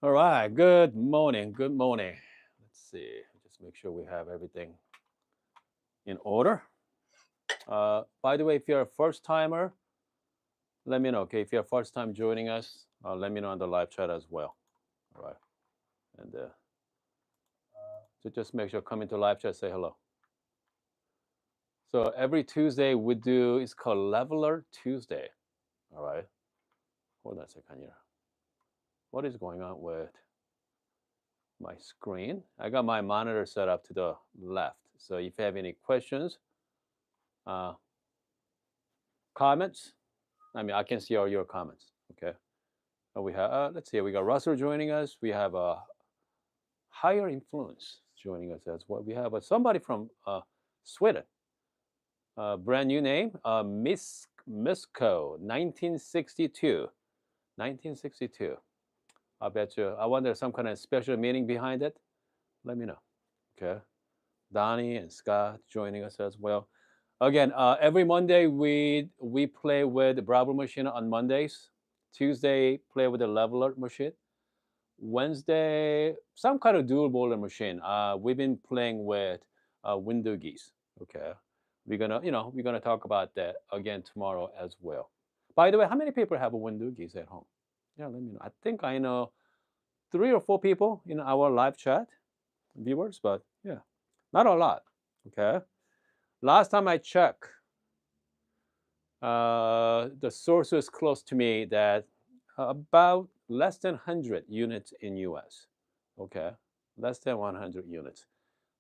All right. Good morning. Good morning. Let's see. Just make sure we have everything in order. By the way, if you're a first timer, let me know. Okay. If you're first time joining us, let me know on the live chat as well. All right. And so just make sure come into live chat, say hello. So every Tuesday we do. It's called Leveler Tuesday. All right. Hold on a second here. What is going on with my screen? I got my monitor set up to the left. So if you have any questions, uh, comments, I can see all your comments. Okay. We have, let's see, we got Russell joining us. We have a higher influence joining us as well. We have somebody from Sweden, brand new name, Miss Misko, 1962. 1962. I bet you. I wonder some kind of special meaning behind it. Let me know. Okay. Donnie and Scott joining us as well. Again, every Monday we play with the Bravo machine on Mondays. Tuesday play with the leveler machine. Wednesday some kind of dual bowler machine. We've been playing with window geese. Okay, we're gonna talk about that again tomorrow as well. By the way, how many people have a window geese at home? Yeah, let me know. I think I know 3 or 4 people in our live chat viewers, but yeah, not a lot. Okay. Last time I checked, the source is close to me that about less than 100 units in US. Okay, less than 100 units.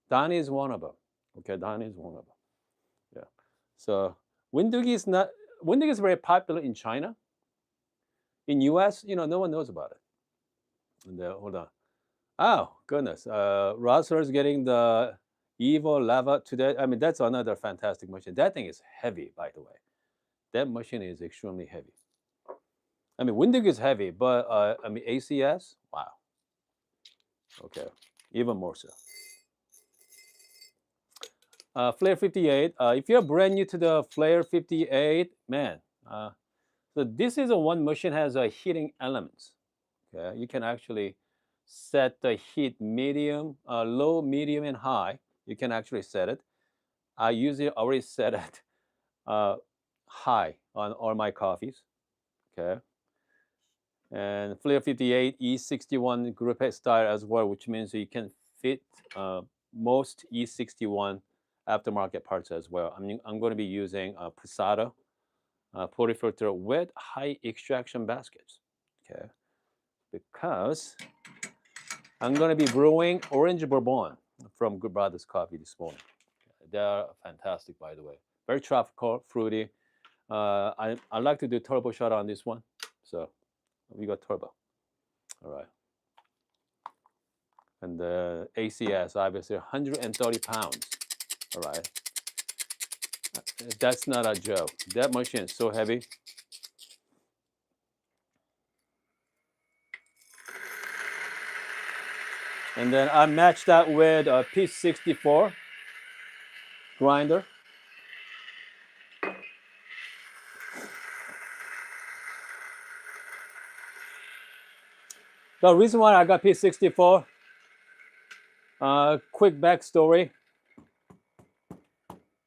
Donnie is one of them. Okay, Donnie is one of them. Yeah. So Windhoek is not. Windhoek is very popular in China. In US, no one knows about it. And hold on. Oh goodness, Rosler's getting the Evo Lava today. That's another fantastic machine. That thing is heavy, by the way. That machine is extremely heavy. Windhoek is heavy, but ACS, wow. Okay, even more so. Flair 58. If you're brand new to the Flair 58, man, so this is a one machine has a heating elements. Okay, you can actually set the heat medium, low, medium, and high. You can actually set it. I usually already set it uh, high on all my coffees. Okay, and Flair 58 E61 Group A style as well, which means you can fit most E61 aftermarket parts as well. I'm going to be using Posada portafilter with high extraction baskets. Okay, because I'm going to be brewing orange bourbon from Good Brothers Coffee this morning. They are fantastic, by the way. Very tropical, fruity. I like to do turbo shot on this one, so we got turbo. All right. And the ACS, obviously 130 pounds. All right. That's not a joke. That machine is so heavy. And then I matched that with a P64 grinder. The reason why I got P64, quick backstory.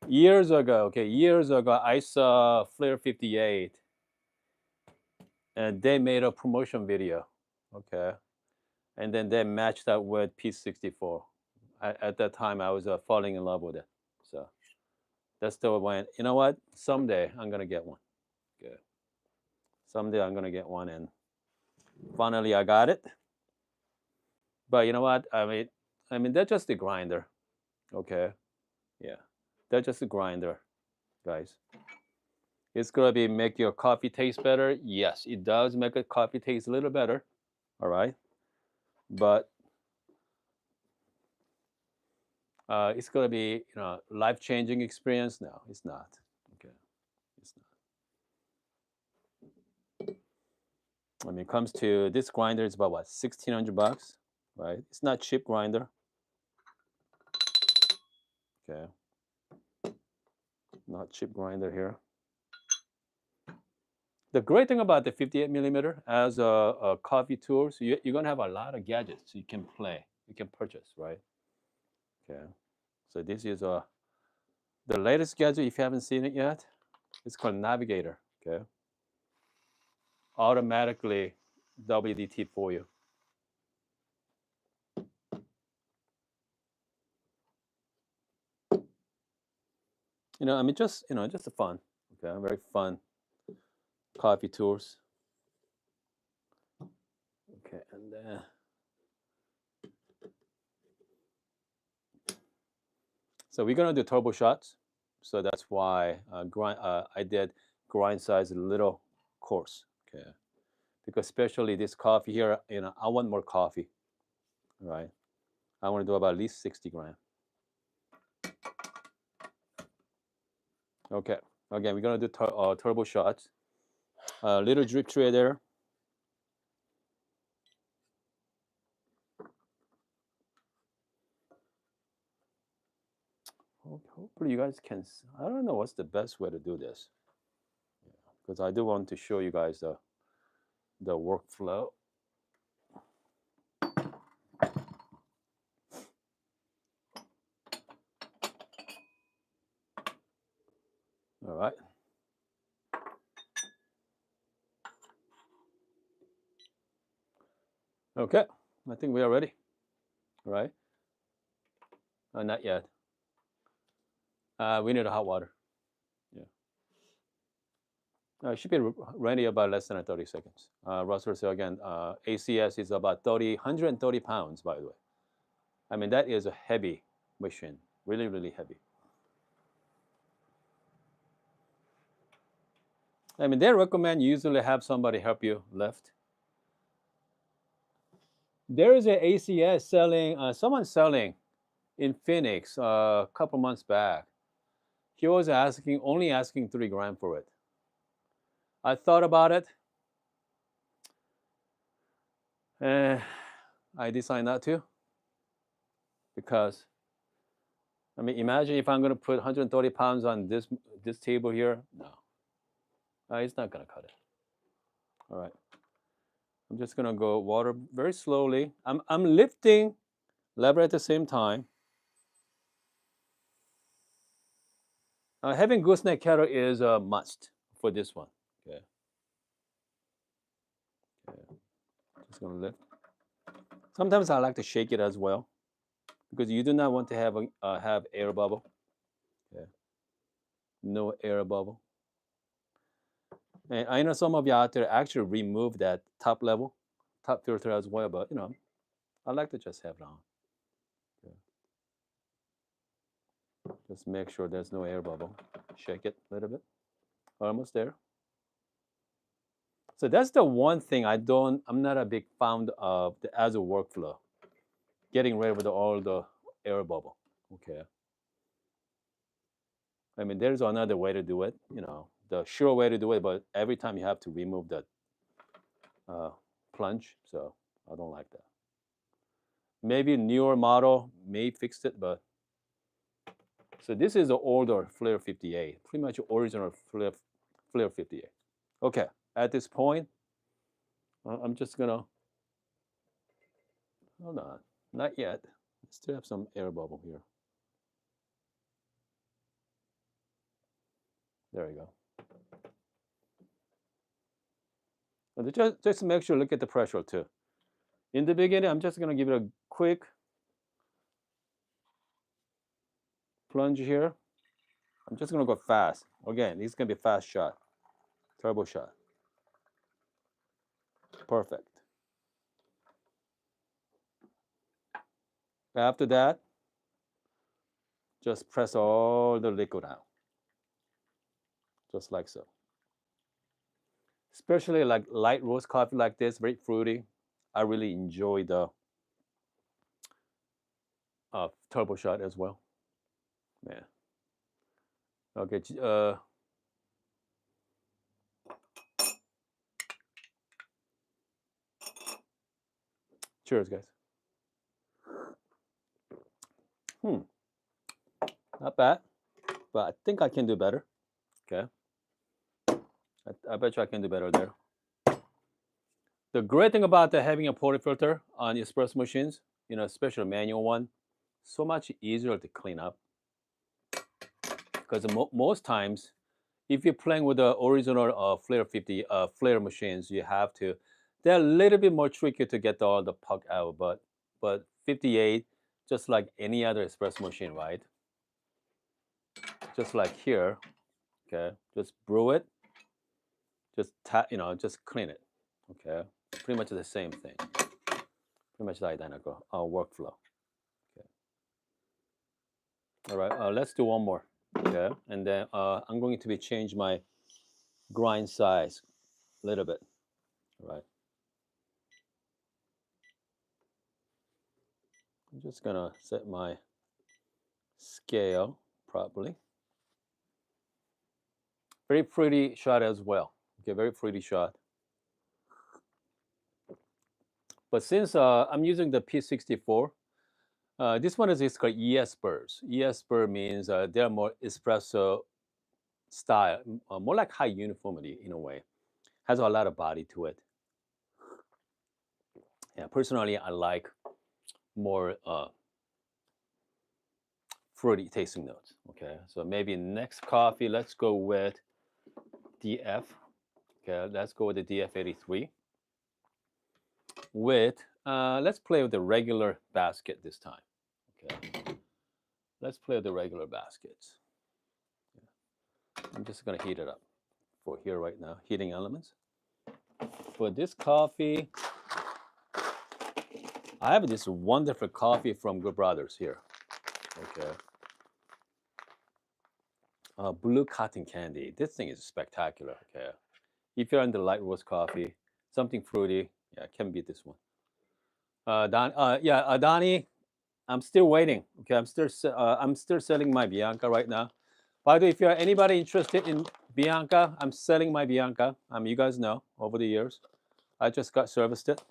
Years ago, I saw Flair 58 and they made a promotion video. Okay. And then they matched that with P64. At that time, I was falling in love with it. So that's the one. You know what? Someday I'm gonna get one. Good. Someday I'm gonna get one, and finally I got it. But you know what? That's just a grinder. Okay. Yeah. That's just a grinder, guys. It's gonna be make your coffee taste better. Yes, it does make a coffee taste a little better. All right. But it's gonna be life changing experience. No, it's not. Okay. It's not. It comes to this grinder, it's about what, 1,600 bucks, right? It's not cheap grinder. Okay. Not cheap grinder here. The great thing about the 58 millimeter as a coffee tool, so you're gonna have a lot of gadgets you can play, you can purchase, right? Okay. So this is the latest gadget. If you haven't seen it yet, it's called Navigator. Okay. Automatically WDT for you. I mean, just just a fun. Okay, very fun coffee tours. Okay, and then so we're gonna do turbo shots. So that's why I did grind size a little coarse. Okay, because especially this coffee here, I want more coffee, right? I want to do about at least 60 gram. Okay, again, we're gonna do turbo shots. Little drip tray there. Hopefully you guys can. I don't know what's the best way to do this, because I do want to show you guys the workflow. All right. Okay, I think we are ready. All right. Not yet. We need hot water. Yeah. It should be ready about less than 30 seconds. Russell said again, ACS is about 130 pounds, by the way. I mean, that is a heavy machine, really, really heavy. I mean, they recommend you usually have somebody help you lift. There is an ACS selling, someone selling in Phoenix a couple months back. He was only asking 3 grand for it. I thought about it. I decided not to, because I mean, imagine if I'm going to put 130 pounds on this table here. No, it's not going to cut it. All right, I'm just going to go water very slowly. I'm lifting lever at the same time. Having gooseneck kettle is a must for this one. Okay. Okay. Just going to lift. Sometimes I like to shake it as well, because you do not want to have air bubble. Okay. No air bubble. And I know some of you out there actually remove that top filter as well, but I like to just have it on. Okay. Just make sure there's no air bubble. Shake it a little bit. Almost there. So that's the one thing I'm not a big fan of as a workflow. Getting rid of all the air bubble. Okay. I mean, there's another way to do it, the sure way to do it, but every time you have to remove that plunge, so I don't like that. Maybe newer model may fix it, but so this is the older Flair 58, pretty much original Flair 58. Okay, at this point, I'm just gonna hold on, not yet. I still have some air bubble here. There we go. And just make sure, look at the pressure too. In the beginning, I'm just gonna give it a quick plunge here. I'm just gonna go fast. Again, this is gonna be a fast shot, turbo shot. Perfect. After that, just press all the liquid out, just like so. Especially like light roast coffee like this, very fruity. I really enjoy the turbo shot as well. Yeah. Okay. Cheers, guys. Not bad, but I think I can do better. Okay. I bet you I can do better there. The great thing about having a portafilter on espresso machines, especially a manual one, so much easier to clean up. Because most times, if you're playing with the original Flair 50 Flair machines, you have to. They're a little bit more tricky to get all the puck out, but 58, just like any other espresso machine, right? Just like here, okay, just brew it, just just clean it, okay. Pretty much the same thing, pretty much the identical workflow. Okay. All right, let's do one more, okay, and then I'm going to change my grind size a little bit, all right. I'm just gonna set my scale properly. Very pretty shot as well. Okay, very pretty shot. But since I'm using the P64, this one is called ES Burrs. ES Burr means they're more espresso style, more like high uniformity in a way. Has a lot of body to it. Yeah, personally, I like more fruity tasting notes. Okay, so maybe next coffee, let's go with DF. Okay, let's go with the DF83. With let's play with the regular basket this time. Okay, let's play with the regular baskets. I'm just gonna heat it up for here right now. Heating elements. For this coffee, I have this wonderful coffee from Good Brothers here. Okay. Blue cotton candy. This thing is spectacular. Okay. If you're into light roast coffee, something fruity, yeah, can beat this one. Donnie, I'm still waiting. Okay, I'm still selling my Bianca right now. By the way, if you're anybody interested in Bianca, I'm selling my Bianca. You guys know over the years, I just got serviced it.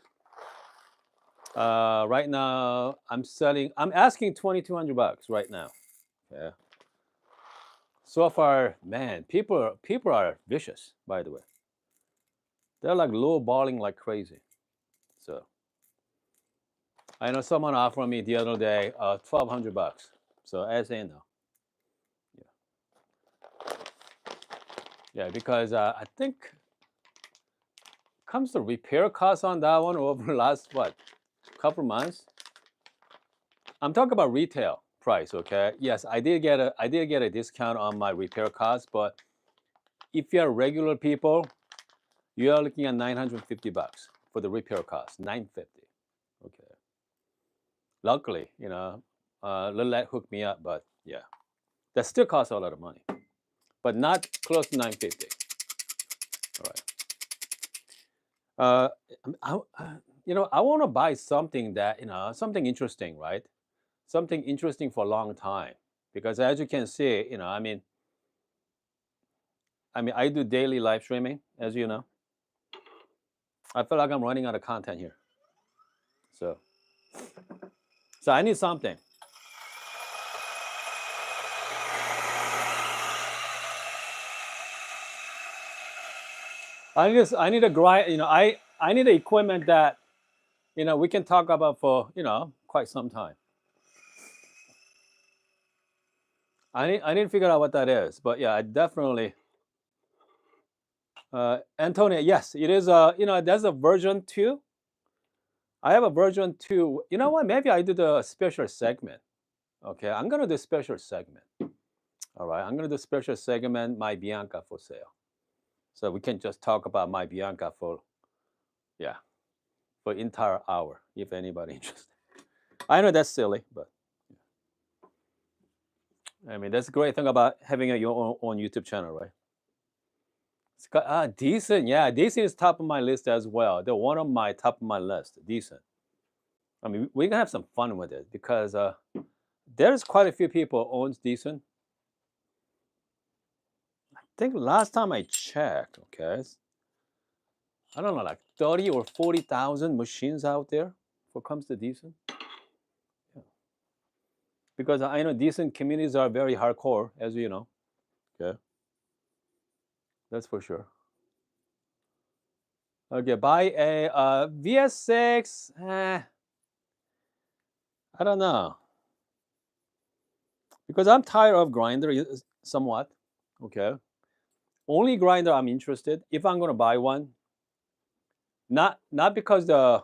Right now, I'm asking $2,200 right now. Yeah. So far, man, people are vicious. By the way, they're like lowballing like crazy. So I know someone offered me the other day $1,200. So I say no. Yeah, yeah, because I think comes to repair costs on that one over the last couple months. I'm talking about retail price, okay? Yes, I did get a discount on my repair costs, but if you're regular people, you are looking at $950 for the repair cost. $950. Okay. Luckily, Lillette hooked me up, but yeah, that still costs a lot of money, but not close to $950. All right. I want to buy something that something interesting, right? Something interesting for a long time, because as you can see, I do daily live streaming, as you know. I feel like I'm running out of content here, so I need something. I need a grind. I need the equipment that we can talk about for quite some time. I need to figure out what that is, but yeah, I definitely. Antonia, yes, it is. There's a version 2. I have a version 2. You know what? Maybe I do the special segment. Okay, I'm gonna do special segment. All right, I'm gonna do special segment. My Bianca for sale. So we can just talk about my Bianca yeah, for entire hour if anybody interested. I know that's silly, but that's the great thing about having your own YouTube channel, right? It's got, decent, yeah, decent is top of my list as well. They're one of my top of my list. Decent. We can have some fun with it because there's quite a few people owns decent. I think last time I checked, okay, I don't know, like 30 or 40,000 machines out there for comes to decent. Yeah. Because I know decent communities are very hardcore, as you know. Okay, that's for sure. Okay, buy a VS6. I don't know because I'm tired of grinder somewhat. Okay, only grinder I'm interested if I'm gonna buy one. Not because the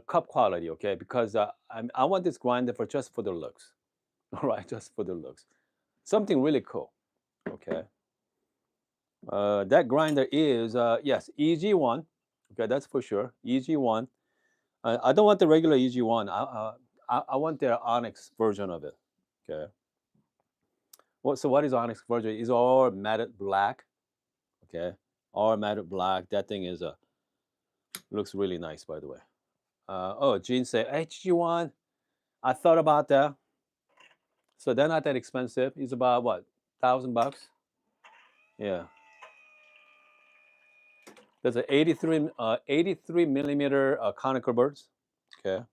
cup quality, okay? Because I want this grinder for just for the looks, all right? Just for the looks, something really cool, okay? That grinder is yes, EG1, okay, that's for sure, EG1. I don't want the regular EG1. I want their Onyx version of it, okay? So what is Onyx version? It's all matted black, okay? All matted black. That thing is looks really nice, by the way. Oh, Gene said HG1. I thought about that. So they're not that expensive. It's about what, $1,000? Yeah. There's an 83 millimeter conical birds. Okay.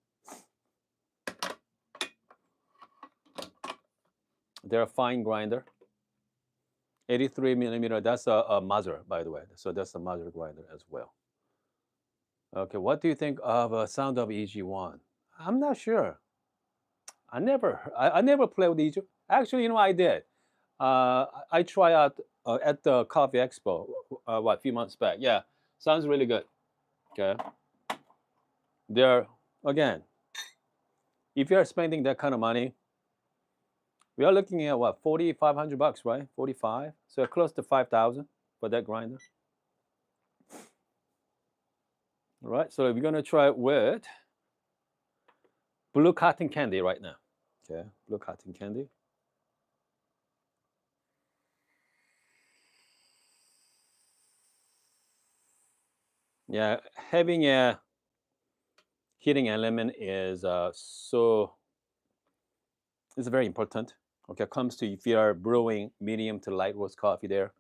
They're a fine grinder. 83 millimeter. That's a Mazur, by the way. So that's a Mazur grinder as well. Okay. What do you think of sound of EG1? I'm not sure. I never played with EG. Actually, I did. I try out at the Coffee Expo. What, a few months back? Yeah. Sounds really good. Okay. They're again, if you're spending that kind of money, we are looking at what, $4,500, right? 45, so close to 5,000 for that grinder. All right, so we're gonna try it with blue cotton candy right now. Okay, blue cotton candy. Yeah, having a heating element is it's very important. Okay, comes to if you are brewing medium to light roast coffee there.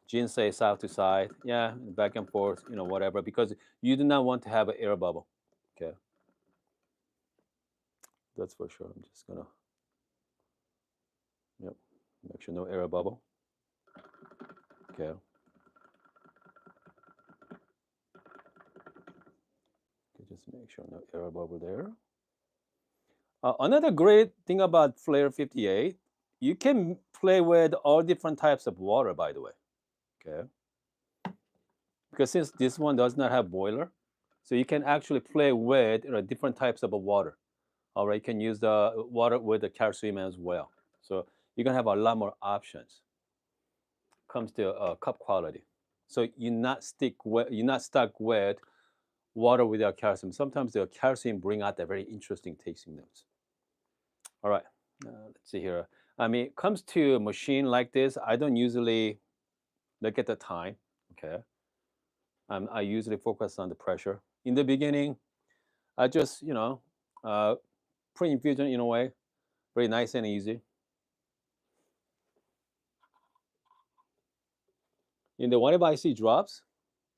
Gin say side to side, yeah, back and forth, whatever, because you do not want to have an air bubble. Okay, that's for sure. I'm just gonna, yep, make sure no air bubble. Okay. Okay, just make sure no air bubble there. Another great thing about Flair 58, you can play with all different types of water, by the way. Okay. Because since this one does not have boiler, so you can actually play with different types of water. All right, you can use the water with the calcium as well. So you're gonna have a lot more options. Comes to cup quality. So you're not stuck with water without calcium. Sometimes the calcium bring out the very interesting tasting notes. All right, let's see here. I mean, it comes to a machine like this, I don't usually look at the time. Okay, I usually focus on the pressure. In the beginning, I just uh, pre-infusion in a way, very nice and easy. In the whenever I see drops,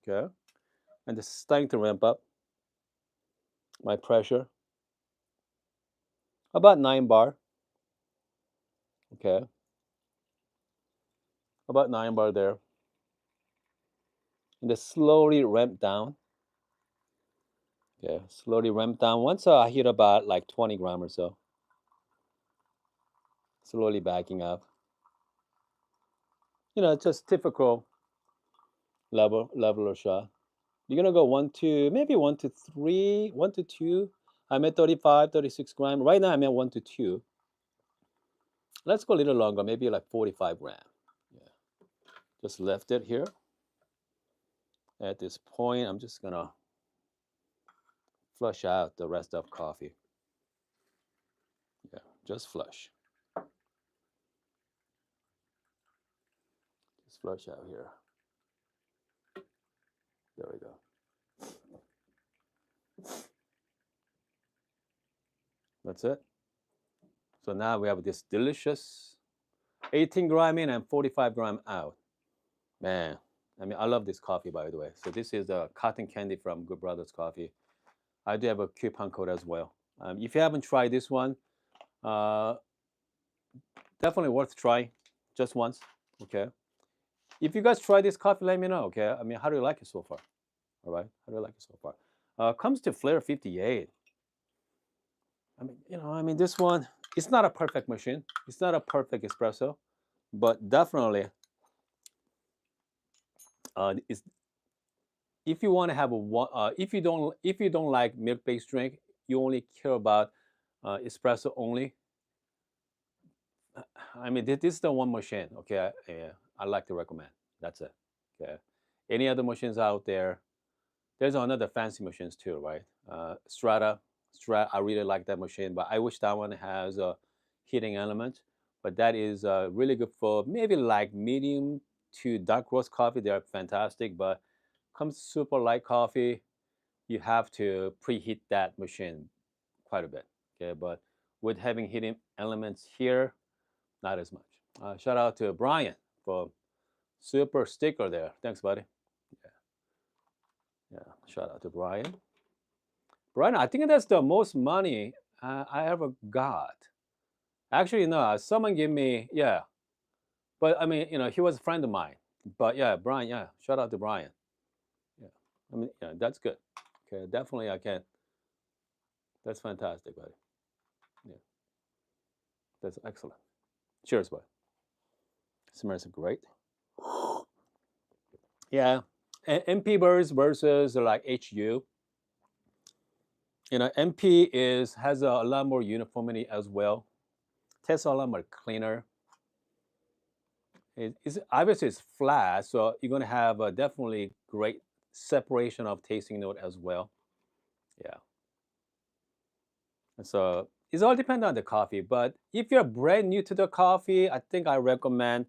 okay, and it's starting to ramp up my pressure, about 9 bar. Okay, about 9 bar there, and then slowly ramp down. Okay, slowly ramp down. Once I hit about like 20 gram or so, slowly backing up. Just typical level or shot. You're gonna go 1 to maybe 1 to 3, 1 to 2. I'm at 35, 36 gram. Right now I'm at 1 to 2. Let's go a little longer, maybe like 45 gram. Yeah. Just left it here. At this point, I'm just gonna flush out the rest of coffee. Yeah, just flush. Just flush out here. There we go. That's it. So now we have this delicious 18 gram in and 45 gram out. Man, I mean, I love this coffee, by the way. So this is the cotton candy from Good Brothers Coffee. I do have a coupon code as well. If you haven't tried this one, uh, definitely worth trying just once. Okay. If you guys try this coffee, let me know. Okay, I mean, how do you like it so far? All right, how do you like it so far? Comes to Flair 58. I mean, I mean, this one, it's not a perfect machine. It's not a perfect espresso, but definitely, it's if you want to have a one, if you don't like milk-based drink, you only care about espresso only. I mean, this is the one machine. Okay, I like to recommend. That's it. Okay, any other machines out there? There's another fancy machines too, right? Strata. I really like that machine, but I wish that one has a heating element. But that is really good for maybe like medium to dark roast coffee. They're fantastic, but comes super light coffee, you have to preheat that machine quite a bit. Okay, but with having heating elements here, not as much. Shout out to Brian for super sticker there. Thanks, buddy. Yeah, yeah. Shout out to Brian. Brian, I think that's the most money I ever got. Actually, no, someone gave me, yeah. But I mean, he was a friend of mine. But yeah, Brian, yeah. Shout out to Brian. Yeah. I mean, yeah, that's good. Okay, definitely I can. That's fantastic, buddy. Yeah, that's excellent. Cheers, buddy. Smells great. Yeah. MP birds versus like HU. MP has a lot more uniformity as well. Tastes a lot more cleaner. It's obviously it's flat, so you're gonna have a definitely great separation of tasting note as well. Yeah. And so it's all depends on the coffee. But if you're brand new to the coffee, I think I recommend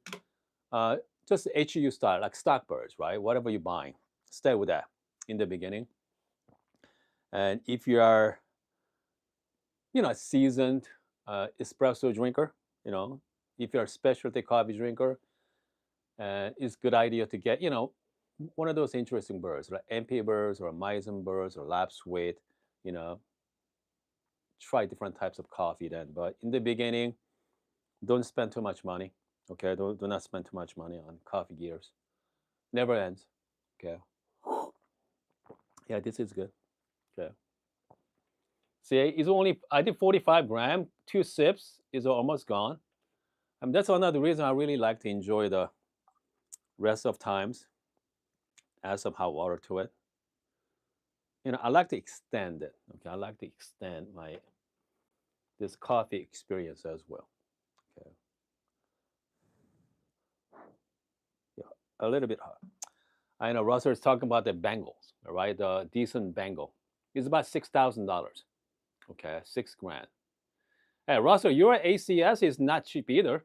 uh, just HU style, like Stockbirds, right? Whatever you're buying, stay with that in the beginning. And if you are, a seasoned espresso drinker, you know, if you're a specialty coffee drinker, it's good idea to get, one of those interesting birds, like MP birds or Meissen birds or Lab Sweet, you know, try different types of coffee then. But in the beginning, don't spend too much money. Okay, do not spend too much money on coffee gears. Never ends. Okay. Yeah, this is good. Okay. See, it's only I did 45 gram, 2 sips is almost gone. I mean, that's another reason I really like to enjoy the rest of times. Add some hot water to it. I like to extend it. Okay, I like to extend my this coffee experience as well. Okay, yeah, a little bit hot. I know Russell is talking about the Bengals, all right? The decent Bengal. It's about $6,000. Okay, 6 grand. Hey, Russell, your ACS is not cheap either.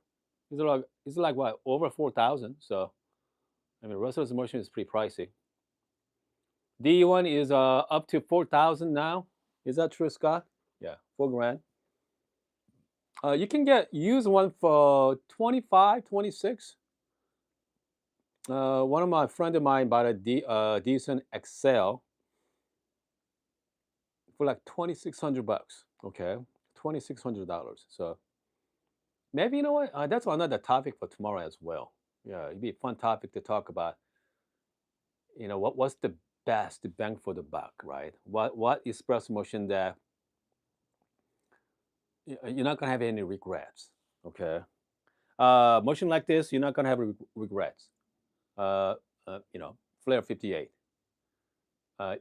It's like what, over 4,000. So I mean, Russell's machine is pretty pricey. D1 is up to 4,000 now. Is that true, Scott? Yeah, 4 grand. You can get used one for 25, 26. One of my friend of mine bought a decent Excel for like $2,600. Okay, $2,600. So maybe, you know what? That's another topic for tomorrow as well. Yeah, it'd be a fun topic to talk about. What's the best bang for the buck, right? What espresso motion that you're not gonna have any regrets. Okay, motion like this, you're not gonna have regrets. Uh, Flair 58.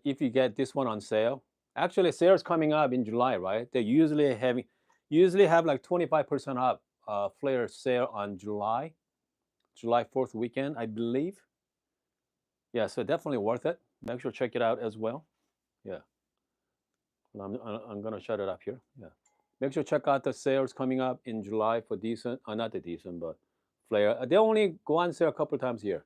If you get this one on sale, actually sales coming up in July, right? They usually have like 25% off Flair sale on July 4th weekend, I believe. Yeah, so definitely worth it. Make sure to check it out as well. Yeah, and I'm gonna shut it up here. Yeah, make sure to check out the sales coming up in July for decent, not the decent, but Flair. They only go on sale a couple of times a year.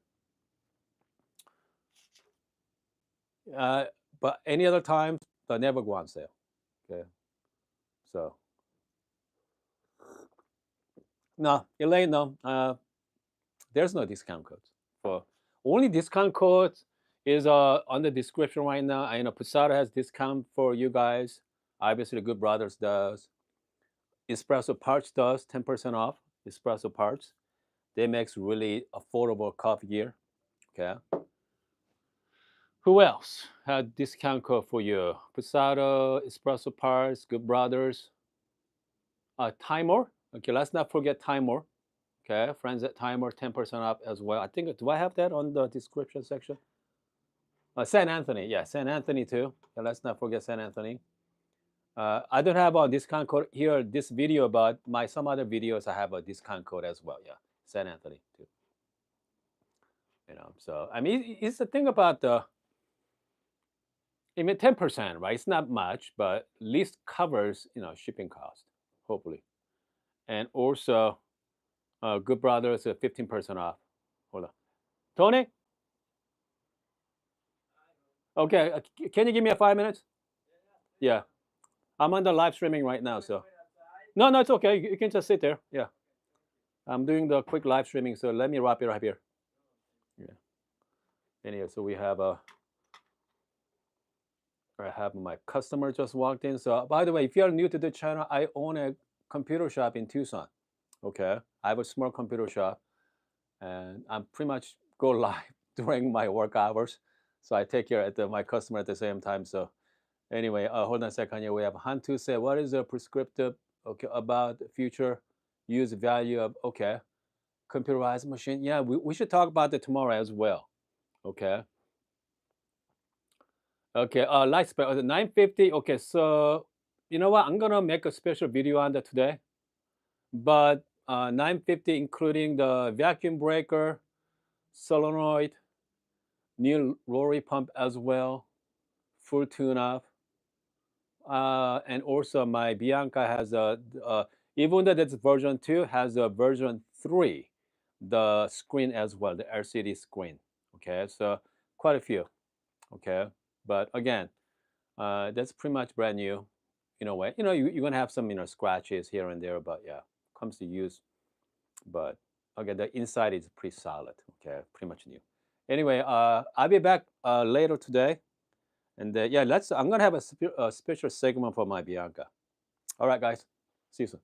Uh, but any other times, they never go on sale. Okay, so no, Elaine, no. There's no discount codes for only discount codes is on the description right now. I know Posada has discount for you guys. Obviously, Good Brothers does. Espresso Parts does 10% off. Espresso Parts. They makes really affordable coffee gear. Okay. Who else had discount code for you? Posada, Espresso Parts, Good Brothers, Timor. Okay, let's not forget Timor. Okay, friends at Timor, 10% off as well. I think, do I have that on the description section? San Anthony, yeah, San Anthony too. Yeah, let's not forget San Anthony. I don't have a discount code here this video, but my some other videos I have a discount code as well. Yeah, San Anthony too. So I mean, it's the thing about the. I mean, 10%, right? It's not much, but at least covers shipping cost, hopefully, and also Good Brothers 15% off. Hold on, Tony. Okay, can you give me a 5 minutes? Yeah, I'm on the live streaming right now, so no, no, it's okay. You can just sit there. Yeah, I'm doing the quick live streaming, so let me wrap it right here. Yeah. Anyway, so I have my customer just walked in. So by the way, if you are new to the channel, I own a computer shop in Tucson. Okay, I have a small computer shop, and I'm pretty much go live during my work hours. So I take care of my customer at the same time. So anyway, hold on a second here. We have Hantu say, what is the prescriptive about the future use value of computerized machine? Yeah, we should talk about it tomorrow as well. Okay. Okay, light spec 950. Okay, so you know what? I'm gonna make a special video on that today. But 950, including the vacuum breaker, solenoid, new rotary pump as well, full tune-up, and also my Bianca has even though that's version 2, has a version 3, the screen as well, the LCD screen. Okay, so quite a few. Okay, but again, that's pretty much brand new in a way. You're gonna have some scratches here and there, but yeah, comes to use. But okay, the inside is pretty solid. Okay, pretty much new. Anyway, I'll be back later today, and yeah, I'm gonna have a special segment for my Bianca. All right, guys, see you soon.